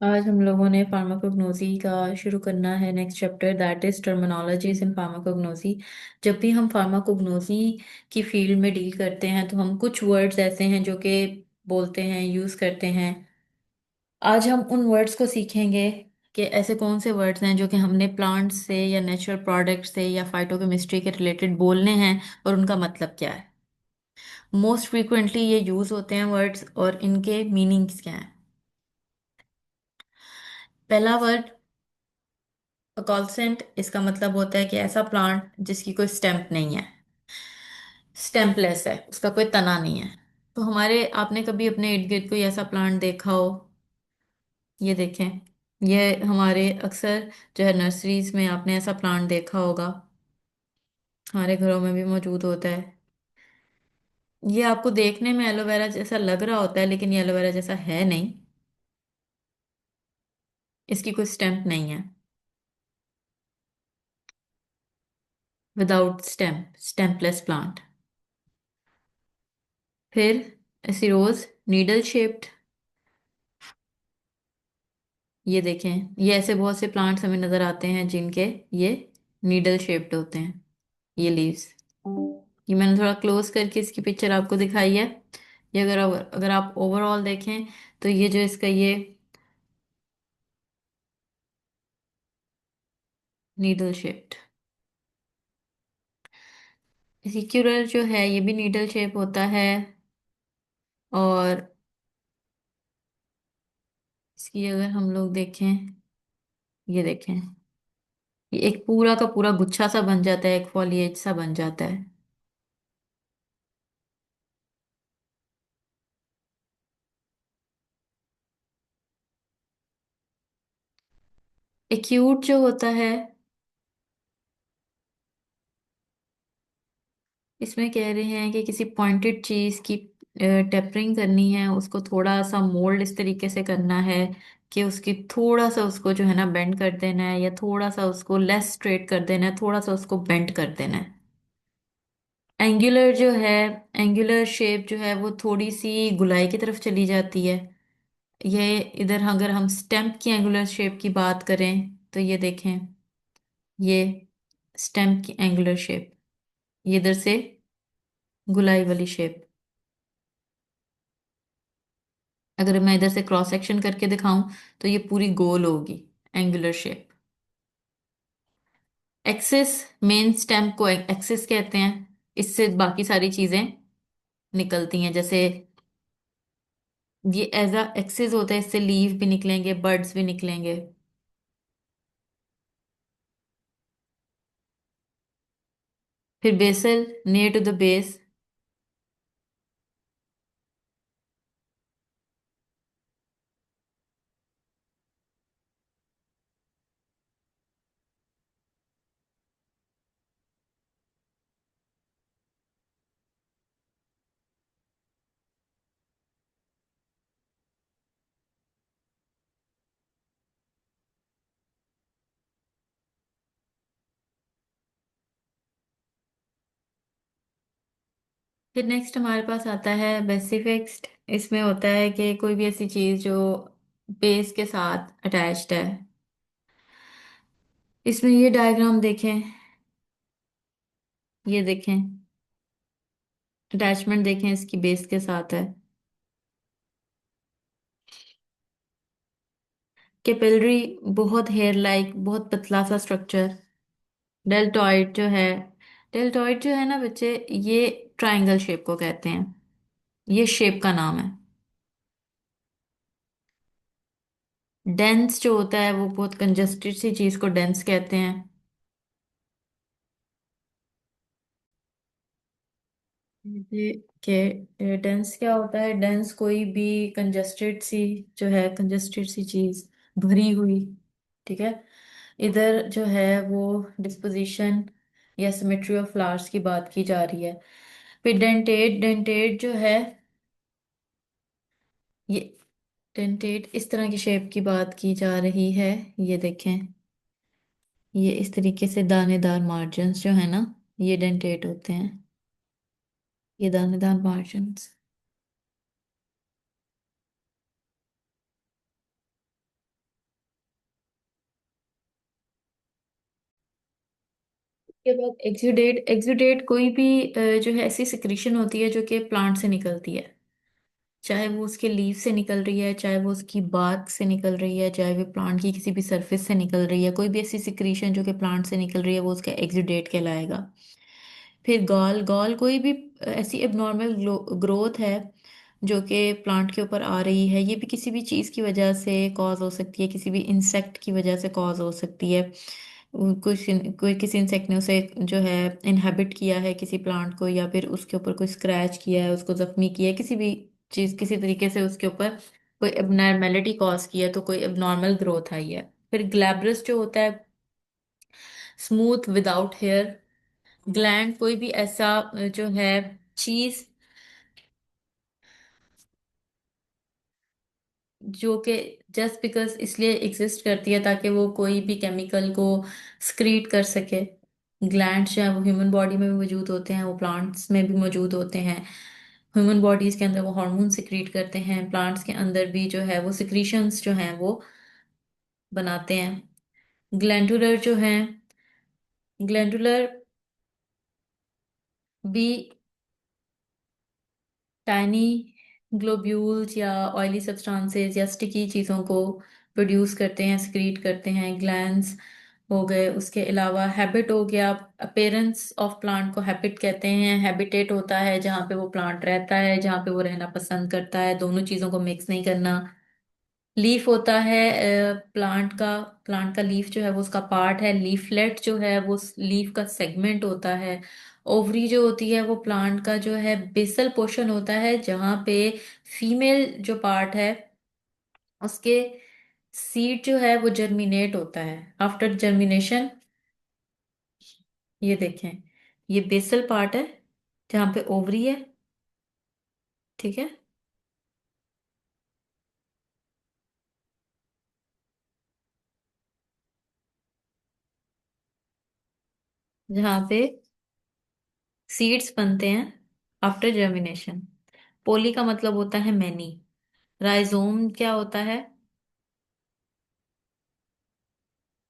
आज हम लोगों ने फार्माकोग्नोसी का शुरू करना है next chapter that is terminologies in pharmacognosy. जब भी हम फार्माकोग्नोसी की फील्ड में डील करते हैं तो हम कुछ वर्ड्स ऐसे हैं जो कि बोलते हैं, यूज करते हैं। आज हम उन वर्ड्स को सीखेंगे कि ऐसे कौन से वर्ड्स हैं जो कि हमने प्लांट से या नेचुरल प्रोडक्ट से या फाइटोकेमिस्ट्री के रिलेटेड बोलने हैं और उनका मतलब क्या है। मोस्ट फ्रीक्वेंटली ये यूज होते हैं वर्ड्स और इनके मीनिंग्स क्या हैं। पहला वर्ड कॉल्सेंट, इसका मतलब होता है कि ऐसा प्लांट जिसकी कोई स्टेम्प नहीं है, स्टेम्पलेस है, उसका कोई तना नहीं है। तो हमारे आपने कभी अपने इर्द गिर्द कोई ऐसा प्लांट देखा हो? ये देखें, ये हमारे अक्सर जो है नर्सरीज में आपने ऐसा प्लांट देखा होगा, हमारे घरों में भी मौजूद होता है। ये आपको देखने में एलोवेरा जैसा लग रहा होता है लेकिन ये एलोवेरा जैसा है नहीं, इसकी कोई स्टेम्प नहीं है। Without stamp, stampless plant. फिर ऐसी रोज नीडल शेप्ड, ये देखें, ये ऐसे बहुत से प्लांट्स हमें नजर आते हैं जिनके ये नीडल शेप्ड होते हैं, ये लीव्स। ये मैंने थोड़ा क्लोज करके इसकी पिक्चर आपको दिखाई है। ये अगर आप ओवरऑल देखें तो ये जो इसका ये नीडल शेप्ड। सिक्यूरर जो है ये भी नीडल शेप होता है। और इसकी अगर हम लोग देखें, ये देखें, ये एक पूरा का पूरा गुच्छा सा बन जाता है, एक फॉलिएज सा बन जाता है। एक्यूट जो होता है, इसमें कह रहे हैं कि किसी पॉइंटेड चीज की टेपरिंग करनी है, उसको थोड़ा सा मोल्ड इस तरीके से करना है कि उसकी थोड़ा सा उसको जो है ना बेंड कर देना है, या थोड़ा सा उसको लेस स्ट्रेट कर देना है, थोड़ा सा उसको बेंड कर देना है। एंगुलर जो है, एंगुलर शेप जो है वो थोड़ी सी गुलाई की तरफ चली जाती है। ये इधर अगर हम स्टेम्प की एंगुलर शेप की बात करें तो ये देखें, ये स्टेम्प की एंगुलर शेप, ये इधर से गुलाई वाली शेप। अगर मैं इधर से क्रॉस सेक्शन करके दिखाऊं तो ये पूरी गोल होगी, angular shape. Axis, main stem को एक्सिस कहते हैं। इससे बाकी सारी चीजें निकलती हैं, जैसे ये एज अ एक्सिस होता है, इससे लीव भी निकलेंगे, बर्ड्स भी निकलेंगे। फिर basal, near to the base. फिर नेक्स्ट हमारे पास आता है बेसिफिक्स्ड। इसमें होता है कि कोई भी ऐसी चीज जो बेस के साथ अटैच्ड है। इसमें ये डायग्राम देखें, ये देखें, अटैचमेंट देखें इसकी बेस के साथ है। कैपिलरी, बहुत हेयर लाइक, बहुत पतला सा स्ट्रक्चर। डेल्टॉइड जो है, डेल्टॉइड जो है ना बच्चे, ये ट्रायंगल शेप को कहते हैं, ये शेप का नाम है। डेंस जो होता है वो बहुत कंजस्टेड सी चीज को डेंस कहते हैं। ये के डेंस क्या होता है? डेंस कोई भी कंजस्टेड सी, जो है कंजस्टेड सी चीज, भरी हुई। ठीक है। इधर जो है वो डिस्पोजिशन या सिमेट्री ऑफ फ्लावर्स की बात की जा रही है। फिर डेंटेट, डेंटेट जो है ये, डेंटेट इस तरह की शेप की बात की जा रही है। ये देखें, ये इस तरीके से दानेदार मार्जिन्स जो है ना, ये डेंटेट होते हैं, ये दानेदार मार्जिन्स। के बाद एक्सुडेट, एक्सुडेट कोई भी जो है ऐसी सिक्रीशन होती है जो कि प्लांट से निकलती है। चाहे वो उसके लीफ से निकल रही है, चाहे वो उसकी बार्क से निकल रही है, चाहे वो प्लांट की किसी भी सरफेस से निकल रही है, कोई भी ऐसी सिक्रीशन जो कि प्लांट से निकल रही है वो उसका एक्सुडेट कहलाएगा। फिर गॉल, गॉल कोई भी ऐसी एबनॉर्मल ग्रोथ है जो कि प्लांट के ऊपर आ रही है। ये भी किसी भी चीज़ की वजह से कॉज हो सकती है, किसी भी इंसेक्ट की वजह से कॉज हो सकती है। कुछ कोई किसी इंसेक्ट ने उसे जो है इनहेबिट किया है किसी प्लांट को, या फिर उसके ऊपर कोई स्क्रैच किया है, उसको जख्मी किया है, किसी भी चीज़ किसी तरीके से उसके ऊपर कोई एबनॉर्मेलिटी कॉज किया है, तो कोई एबनॉर्मल ग्रोथ आई है। फिर ग्लैब्रस जो होता है, स्मूथ विदाउट हेयर ग्लैंड, कोई भी ऐसा जो है चीज जो कि जस्ट बिकॉज इसलिए एग्जिस्ट करती है ताकि वो कोई भी केमिकल को स्क्रीट कर सके। ग्लैंड्स जो है वो ह्यूमन बॉडी में भी मौजूद होते हैं, वो प्लांट्स में भी मौजूद होते हैं। ह्यूमन बॉडीज के अंदर वो हार्मोन सिक्रीट करते हैं, प्लांट्स के अंदर भी जो है वो सिक्रीशंस जो हैं वो बनाते हैं। ग्लैंडुलर जो हैं, ग्लैंडुलर भी टाइनी ग्लोब्यूल्स या ऑयली सब्सटेंसेस या स्टिकी चीज़ों को प्रोड्यूस करते हैं, सिक्रीट करते हैं। ग्लैंड्स हो गए, उसके अलावा हैबिट हो गया। अपेरेंस ऑफ प्लांट को हैबिट कहते हैं। हैबिटेट होता है जहाँ पे वो प्लांट रहता है, जहाँ पे वो रहना पसंद करता है, दोनों चीज़ों को मिक्स नहीं करना। लीफ होता है प्लांट का लीफ जो है वो उसका पार्ट है। लीफलेट जो है वो लीफ का सेगमेंट होता है। ओवरी जो होती है वो प्लांट का जो है बेसल पोर्शन होता है, जहाँ पे फीमेल जो पार्ट है उसके सीड जो है वो जर्मिनेट होता है। आफ्टर जर्मिनेशन, ये देखें, ये बेसल पार्ट है जहाँ पे ओवरी है, ठीक है, जहाँ पे सीड्स बनते हैं आफ्टर जर्मिनेशन। पोली का मतलब होता है मैनी। राइजोम क्या होता है?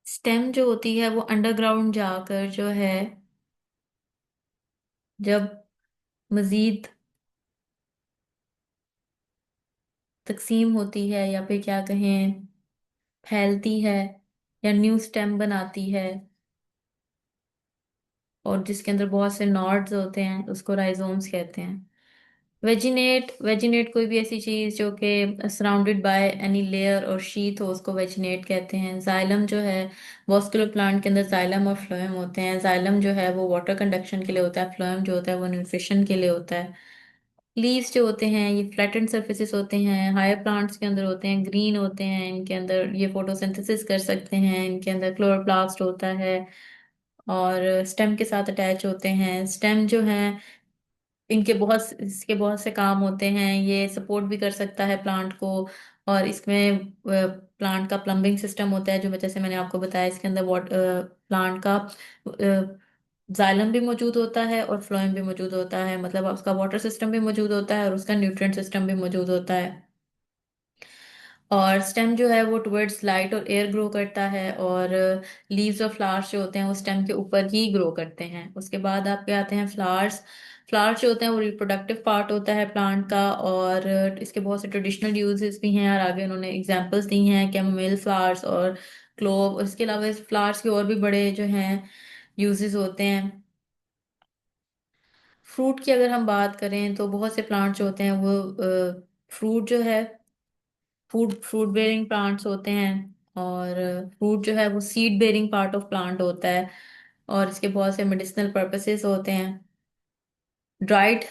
स्टेम जो होती है वो अंडरग्राउंड जाकर जो है, जब मजीद तकसीम होती है या फिर क्या कहें फैलती है या न्यू स्टेम बनाती है, और जिसके अंदर बहुत से नॉड्स होते हैं, उसको राइजोम्स कहते हैं। वेजिनेट, वेजिनेट कोई भी ऐसी चीज जो कि सराउंडेड बाय एनी लेयर और शीथ हो, उसको वेजिनेट कहते हैं। जाइलम जो है, वॉस्कुलर प्लांट के अंदर जाइलम और फ्लोएम होते हैं। जाइलम जो है वो वाटर कंडक्शन के लिए होता है, फ्लोएम जो होता है वो न्यूट्रिशन के लिए होता है। लीव्स जो होते हैं ये फ्लैटेंड सर्फेसिस होते हैं, हायर प्लांट्स के अंदर होते हैं, ग्रीन होते हैं, इनके अंदर ये फोटोसिंथेसिस कर सकते हैं, इनके अंदर क्लोरोप्लास्ट होता है और स्टेम के साथ अटैच होते हैं। स्टेम जो है इसके बहुत से काम होते हैं, ये सपोर्ट भी कर सकता है प्लांट को। और इसमें प्लांट का प्लम्बिंग सिस्टम होता है, जो जैसे मैंने आपको बताया, इसके अंदर प्लांट का जाइलम भी मौजूद होता है और फ्लोएम भी मौजूद होता है, मतलब उसका वाटर सिस्टम भी मौजूद होता है और उसका न्यूट्रिएंट सिस्टम भी मौजूद होता है। और स्टेम जो है वो टुवर्ड्स लाइट और एयर ग्रो करता है, और लीव्स और फ्लावर्स जो होते हैं वो स्टेम के ऊपर ही ग्रो करते हैं। उसके बाद आपके आते हैं फ्लावर्स। फ्लावर्स जो होते हैं वो रिप्रोडक्टिव पार्ट होता है प्लांट का, और इसके बहुत से ट्रेडिशनल यूजेस भी हैं, और आगे उन्होंने एग्जांपल्स दी हैं, कैमोमिल फ्लावर्स और क्लोव। इसके अलावा इस फ्लावर्स के और भी बड़े जो हैं यूजेस होते हैं। फ्रूट की अगर हम बात करें तो बहुत से प्लांट जो होते हैं वो फ्रूट जो है फ्रूट फ्रूट बेयरिंग प्लांट्स होते हैं, और फ्रूट जो है वो seed bearing part of plant होता है, और इसके बहुत से मेडिसिनल पर्पसेस होते हैं। ड्राइड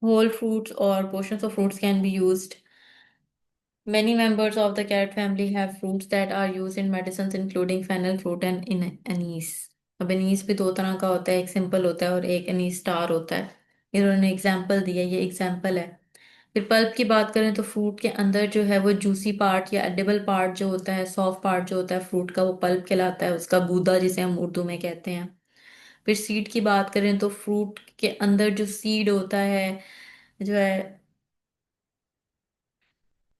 होल फ्रूट्स और portions of fruits can be used. Many members of the carrot family have fruits that are used in medicines including fennel fruit and in anise। अब anise भी दो तरह का होता है, एक सिंपल होता है और एक anise स्टार होता है। इन्होंने एग्जाम्पल दिया, ये एग्जाम्पल है। फिर पल्प की बात करें तो फ्रूट के अंदर जो है वो जूसी पार्ट या एडिबल पार्ट जो होता है, सॉफ्ट पार्ट जो होता है फ्रूट का, वो पल्प कहलाता है, उसका गूदा जिसे हम उर्दू में कहते हैं। फिर सीड की बात करें तो फ्रूट के अंदर जो सीड होता है जो है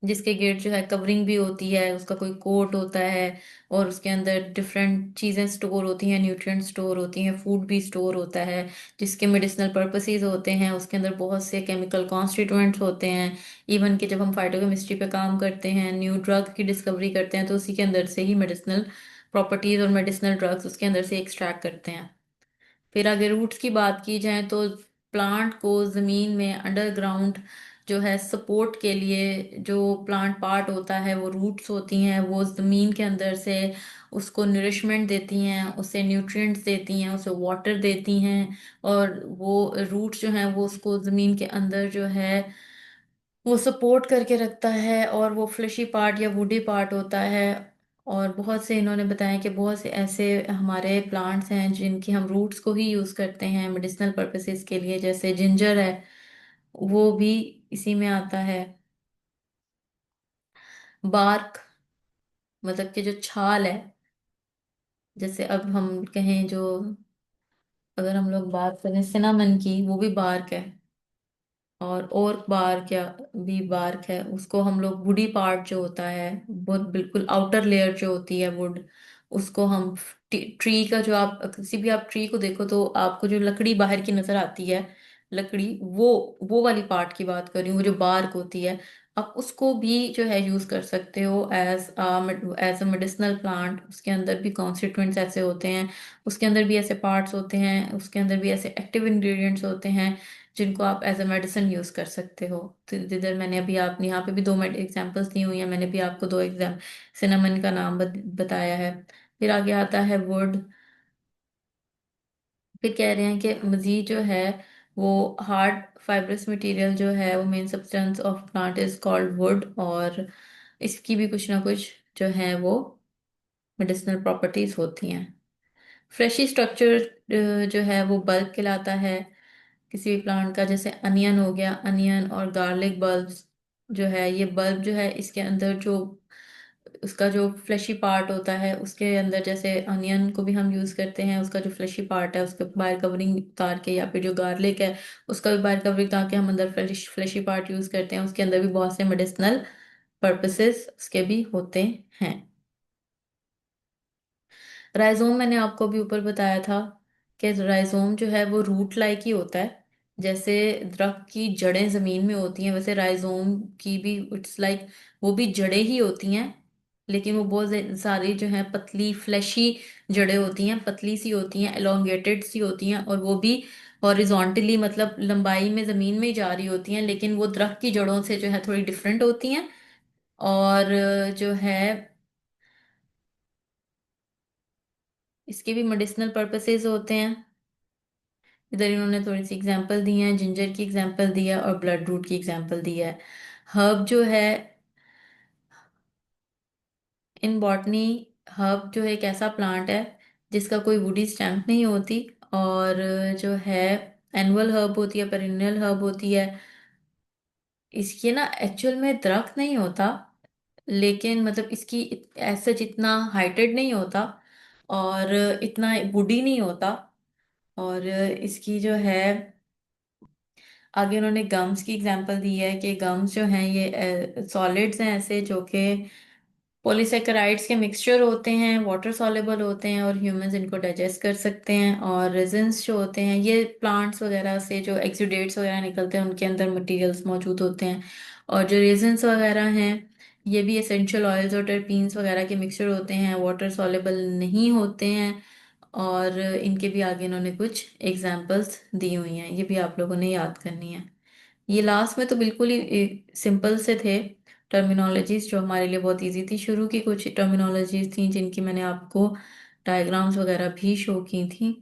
जिसके गेट जो है कवरिंग भी होती है, उसका कोई कोट होता है, और उसके अंदर डिफरेंट चीजें स्टोर होती हैं, न्यूट्रिएंट स्टोर होती हैं, फूड भी स्टोर होता है, जिसके मेडिसिनल पर्पसेस होते हैं, उसके अंदर बहुत से केमिकल कॉन्स्टिट्यूएंट्स होते हैं। इवन कि जब हम फाइटोकेमिस्ट्री पे काम करते हैं, न्यू ड्रग की डिस्कवरी करते हैं, तो उसी के अंदर से ही मेडिसिनल प्रॉपर्टीज और मेडिसिनल ड्रग्स उसके अंदर से एक्सट्रैक्ट करते हैं। फिर अगर रूट्स की बात की जाए तो प्लांट को जमीन में अंडरग्राउंड जो है सपोर्ट के लिए जो प्लांट पार्ट होता है वो रूट्स होती हैं, वो जमीन के अंदर से उसको नरिशमेंट देती हैं, उसे न्यूट्रिएंट्स देती हैं, उसे वाटर देती हैं। और वो रूट्स जो हैं वो उसको जमीन के अंदर जो है वो सपोर्ट करके रखता है, और वो फ्लशी पार्ट या वुडी पार्ट होता है। और बहुत से इन्होंने बताया कि बहुत से ऐसे हमारे प्लांट्स हैं जिनकी हम रूट्स को ही यूज करते हैं मेडिसिनल पर्पसेस के लिए, जैसे जिंजर है, वो भी इसी में आता है। बार्क मतलब कि जो छाल है, जैसे अब हम कहें जो, अगर हम लोग बात करें सिनामन की, वो भी बार्क है। और ओक बार्क या भी बार्क है, उसको हम लोग वुडी पार्ट जो होता है, वो बिल्कुल आउटर लेयर जो होती है वुड, उसको हम ट्री का जो, आप किसी भी आप ट्री को देखो तो आपको जो लकड़ी बाहर की नजर आती है, लकड़ी, वो वाली पार्ट की बात कर रही हूँ, वो जो बार्क होती है। आप उसको भी जो है यूज कर सकते हो एज अ मेडिसिनल प्लांट। उसके अंदर भी कॉन्स्टिट्यूएंट्स ऐसे होते हैं, उसके अंदर भी ऐसे पार्ट्स होते हैं, उसके अंदर भी ऐसे एक्टिव इंग्रेडिएंट्स होते हैं जिनको आप एज अ मेडिसिन यूज कर सकते हो। तो जिधर मैंने अभी आप यहाँ पे भी दो एग्जांपल्स दी हुई हैं, मैंने भी आपको दो एग्जाम सिनेमन का नाम बताया है। फिर आगे आता है वुड। फिर कह रहे हैं कि मजीद जो है वो हार्ड फाइब्रस मटेरियल जो है वो main substance of plant is called would, और इसकी भी कुछ ना कुछ जो है वो मेडिसिनल प्रॉपर्टीज होती हैं। फ्रेशी स्ट्रक्चर जो है वो बल्ब कहलाता है किसी भी प्लांट का, जैसे अनियन हो गया, अनियन और गार्लिक बल्ब्स जो है, ये बल्ब जो है इसके अंदर जो उसका जो फ्लैशी पार्ट होता है, उसके अंदर जैसे अनियन को भी हम यूज करते हैं, उसका जो फ्लैशी पार्ट है उसके बाहर कवरिंग उतार के, या फिर जो गार्लिक है उसका भी बाहर कवरिंग उतार के हम अंदर फ्लैशी पार्ट यूज करते हैं, उसके अंदर भी बहुत से मेडिसिनल पर्पसेस उसके भी होते हैं। राइजोम मैंने आपको भी ऊपर बताया था कि राइजोम जो है वो रूट लाइक ही होता है। जैसे दरख्त की जड़ें जमीन में होती हैं, वैसे राइजोम की भी इट्स लाइक वो भी जड़ें ही होती हैं, लेकिन वो बहुत सारी जो है पतली फ्लैशी जड़ें होती हैं, पतली सी होती हैं, एलोंगेटेड सी होती हैं, और वो भी हॉरिजॉन्टली मतलब लंबाई में जमीन में ही जा रही होती हैं, लेकिन वो दरख्त की जड़ों से जो है थोड़ी डिफरेंट होती हैं। और जो है इसके भी मेडिसिनल पर्पसेस होते हैं। इधर इन्होंने थोड़ी सी एग्जांपल दी है, जिंजर की एग्जांपल दी है और ब्लड रूट की एग्जांपल दी है। हर्ब जो है इन बॉटनी, हर्ब जो है एक ऐसा प्लांट है जिसका कोई वुडी स्टेम नहीं होती, और जो है एनुअल हर्ब होती है, पेरिनियल हर्ब होती है। इसके ना एक्चुअल में दरख्त नहीं होता, लेकिन मतलब इसकी ऐसा जितना हाइटेड नहीं होता, और इतना वुडी नहीं होता। और इसकी जो है आगे उन्होंने गम्स की एग्जांपल दी है कि गम्स जो हैं ये सॉलिड्स हैं ऐसे जो कि पॉलीसेकेराइड्स के मिक्सचर होते हैं, वाटर सॉलेबल होते हैं, और ह्यूमंस इनको डाइजेस्ट कर सकते हैं। और रेजिन्स जो होते हैं ये प्लांट्स वगैरह से जो एक्सुडेट्स वगैरह निकलते हैं उनके अंदर मटेरियल्स मौजूद होते हैं। और जो रेजिन्स वगैरह हैं ये भी एसेंशियल ऑयल्स और टर्पीन्स वगैरह के मिक्सचर होते हैं, वाटर सॉलेबल नहीं होते हैं। और इनके भी आगे इन्होंने कुछ एग्जाम्पल्स दी हुई हैं, ये भी आप लोगों ने याद करनी है। ये लास्ट में तो बिल्कुल ही सिंपल से थे टर्मिनोलॉजीज, जो हमारे लिए बहुत इजी थी। शुरू की कुछ टर्मिनोलॉजीज थी जिनकी मैंने आपको डायग्राम्स वगैरह भी शो की थी।